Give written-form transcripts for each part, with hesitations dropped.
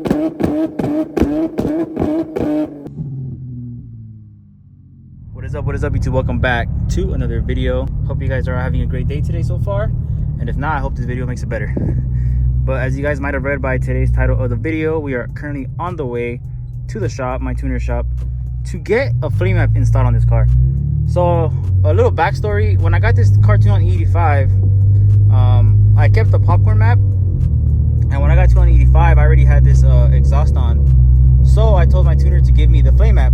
What is up YouTube? Welcome back to another video. Hope you guys are having a great day today so far, and if not, I hope this video makes it better. But as you guys might have read by today's title of the video, we are currently on the way to the shop, my tuner shop, to get a flame map installed on this car. So a little backstory: when I got this car tuned on E85, I kept the popcorn map, and when I got tuned on E85, I already had this exhaust on. So I told my tuner to give me the flame map.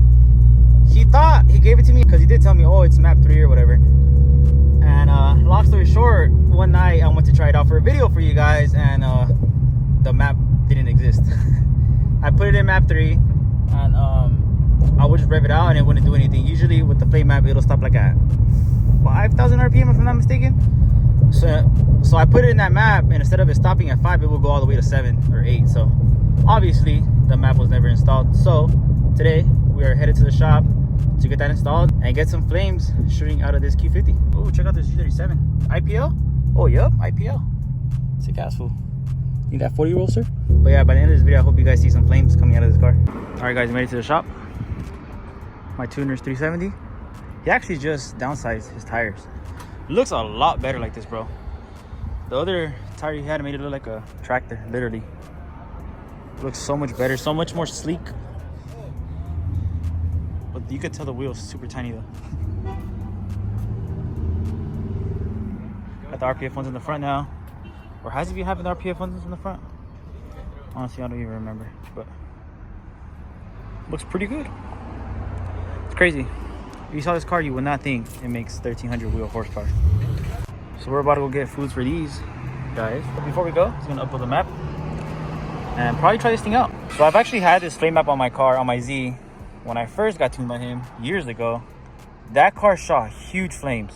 He thought he gave it to me because he did tell me, oh, it's map 3 or whatever. And long story short, one night I went to try it out for a video for you guys, and the map didn't exist. I put it in map 3, and I would just rev it out and it wouldn't do anything. Usually with the flame map, it'll stop like at 5,000 RPM if I'm not mistaken. So I put it in that map, and instead of it stopping at 5, it will go all the way to 7 or 8. So obviously the map was never installed. So today we are headed to the shop to get that installed and get some flames shooting out of this Q50. Oh, check out this G37 IPL. Oh, yep, IPL. Sick ass fool. Need that 40 roll, sir? But yeah, by the end of this video, I hope you guys see some flames coming out of this car. All right, guys, made it to the shop. My tuner's 370. He actually just downsized his tires. Looks a lot better like this, bro. The other tire he had made it look like a tractor, literally. Looks so much better, so much more sleek. But you could tell the wheel's super tiny though. Got the RPF ones in the front now. Or has he been having the RPF ones in the front? Honestly, I don't even remember. But looks pretty good. It's crazy. If you saw this car, you would not think it makes 1,300 wheel horsepower. So we're about to go get foods for these guys. But before we go, I'm just gonna upload the map and probably try this thing out. So I've actually had this flame map on my car, on my Z. When I first got tuned by him years ago, that car shot huge flames.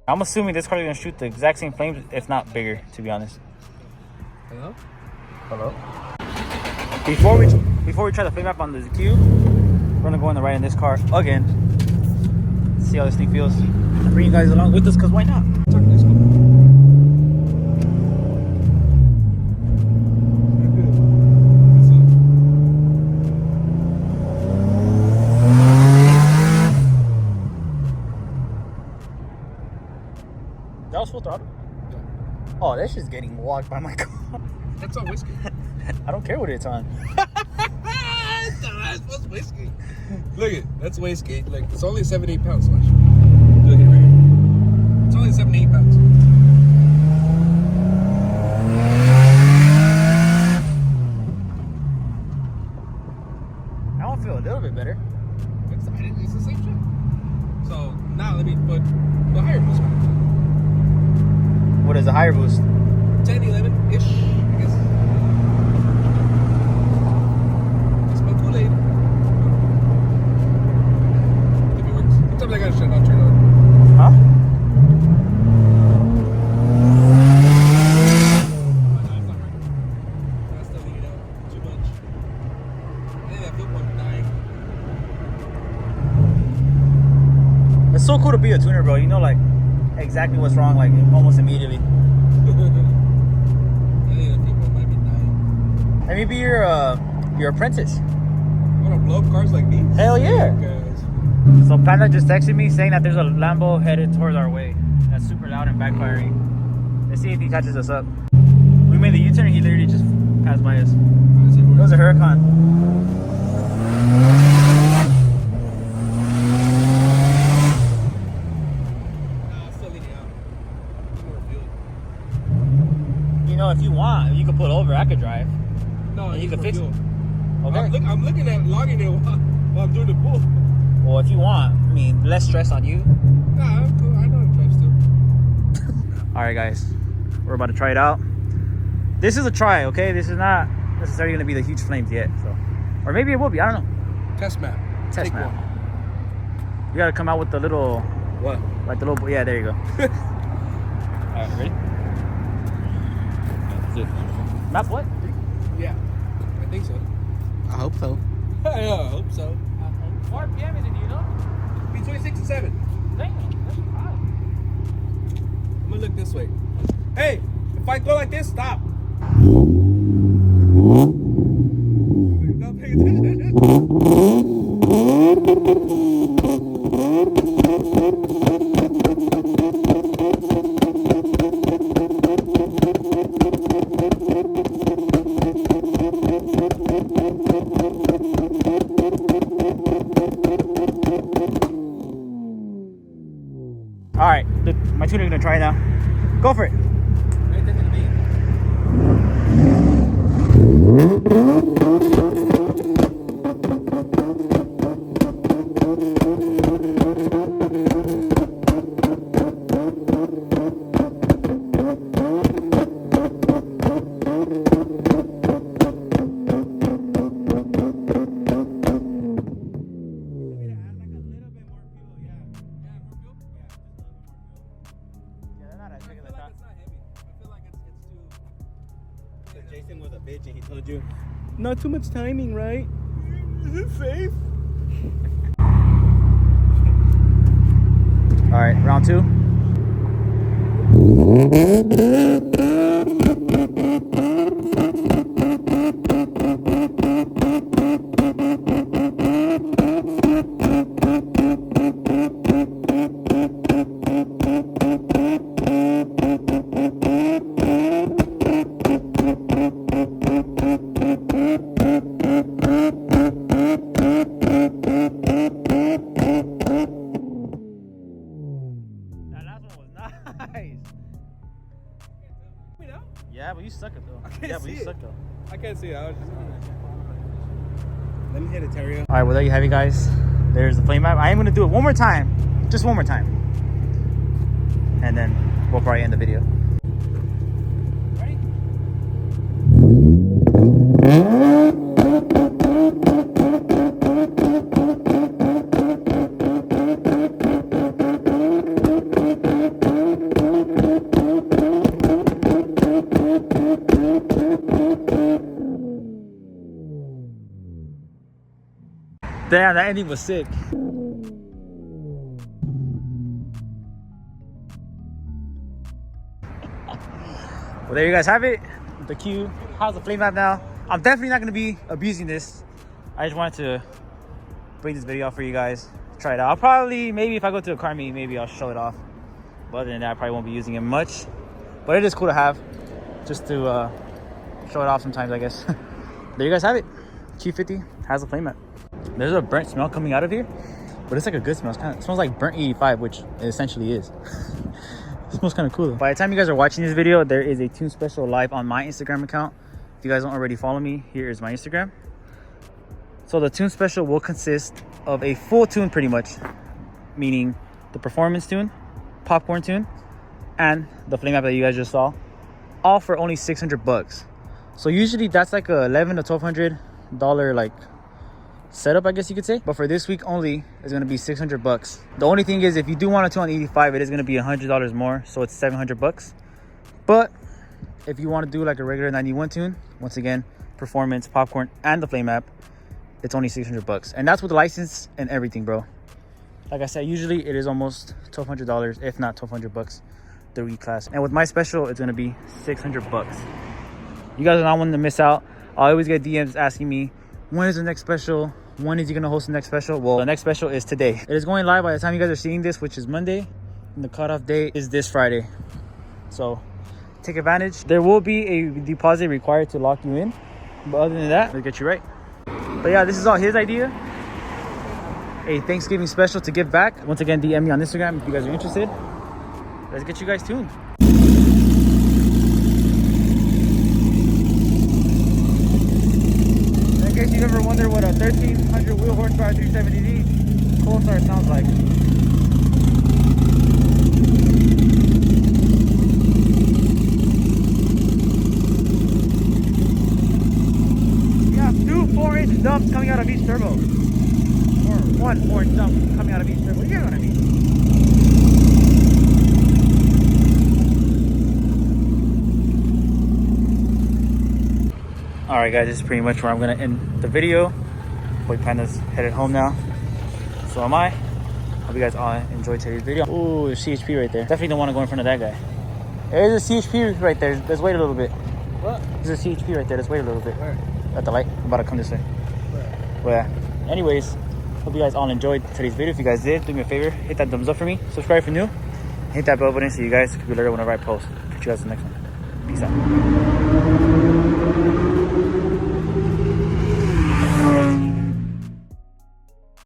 I'm assuming this car is gonna shoot the exact same flames, if not bigger, to be honest. Hello? Hello? Before we try the flame map on the Q, we're gonna go in the ride in this car again. See how this thing feels. Bring you guys along with us, cause why not? That was full throttle? Yeah. Oh, that's just getting walked by my car. That's on whiskey. I don't care what it's on. That's whiskey. Look it, that's whiskey. Like, it's only 7-8 pounds. Look it right here. It's only 7-8 pounds. I want to feel a little bit better. It's the same shit. So now let me put the higher boost on. What is the higher boost? 10, 11-ish, I guess. It's my Kool-Aid. If it works. Sometimes I gotta shut it off, turn it on. Huh? That's still leaking out too much. I think that flip pump's dying. It's so cool to be a tuner, bro. You know, like, exactly what's wrong, like, almost immediately. Let me be your apprentice. You wanna blow up cars like these? Hell yeah. Guys. So Panda just texted me saying that there's a Lambo headed towards our way. That's super loud and backfiring. Let's see if he catches us up. We made the U-turn and he literally just passed by us. It was a Huracan. You know, if you want, you could pull over. I could drive. No, and you could fix it. Okay. I'm looking at logging it while I'm doing the pull. Well, if you want, I mean, less stress on you. Nah, I'm cool. I know how to drive still. All right, guys, we're about to try it out. This is a try, okay? This is not necessarily going to be the huge flames yet, so, or maybe it will be. I don't know. Test map. Test map. You got to come out with the little. What? Like the little. Yeah, there you go. Alright, ready? That's it. Map what? Yeah, I think so. I hope so. Yeah, I hope so. What RPM is it, do you know? Between 6 and 7. Damn, that's high. I'm gonna look this way. Hey, if I go like this, stop. Not paying attention. Alright, my tuner's gonna try it now. Go for it. Pay attention to me. Jason was a bitch and he told you Not too much timing, right? is it safe? Alright, round 2. Yeah, but you suck it though. I can't Yeah, but see you it. suck though. I can't see it. I was just. Let me hit it, Terry. Alright, well there you have it, guys. There's the flame map. I am gonna do it one more time. Just one more time. And then we'll probably end the video. Ready? Damn, that ending was sick. Well, there you guys have it. The Q. How's the flame map now? I'm definitely not going to be abusing this. I just wanted to bring this video out for you guys. Try it out. I'll probably, maybe if I go to a car meet, maybe I'll show it off. But other than that, I probably won't be using it much. But it is cool to have. Just to show it off sometimes, I guess. There you guys have it. Q50 has a flame map. There's a burnt smell coming out of here, but it's like a good smell. It smells like burnt 85, which it essentially is. It smells kind of cool though. By the time you guys are watching this video, there is a tune special live on my Instagram account. If you guys don't already follow me, here is my Instagram. So the tune special will consist of a full tune pretty much, meaning the performance tune, popcorn tune, and the flame map that you guys just saw, all for only $600. So usually that's like a $1,100 to $1,200 like setup, I guess you could say. But for this week only, it's gonna be $600. The only thing is, if you do want a tune on 85, it is gonna be $100 more, so it's $700. But if you want to do like a regular 91 tune, once again, performance, popcorn, and the flame map, it's only $600, and that's with the license and everything, bro. Like I said, usually it is almost $1,200, if not $1,200, the eclass. And with my special, it's gonna be $600. You guys are not wanting to miss out. I always get DMs asking me, when is the next special? When is he gonna host the next special? Well, the next special is today. It is going live by the time you guys are seeing this, which is Monday, and the cutoff date is this Friday. So take advantage. There will be a deposit required to lock you in, but other than that, they'll get you right. But yeah, this is all his idea. A Thanksgiving special to give back. Once again, DM me on Instagram if you guys are interested. Let's get you guys tuned. In case you ever wonder what a 1300 wheel horsepower 370D cold start sounds like. We have two 4-inch dumps coming out of each turbo. Or one 4-inch dump coming out of each turbo. You get what I mean? All right, guys, this is pretty much where I'm gonna end the video. Boy Panda's headed home now. So am I. Hope you guys all enjoyed today's video. Ooh, there's CHP right there. Definitely don't want to go in front of that guy. There's a CHP right there. Let's wait a little bit. What? There's a CHP right there. Let's wait a little bit. Where? At the light. I'm about to come this way. Where? But yeah. Anyways, hope you guys all enjoyed today's video. If you guys did, do me a favor. Hit that thumbs up for me. Subscribe if you're new. Hit that bell button so you guys can be alerted whenever I post. Catch you guys in the next one. Peace out.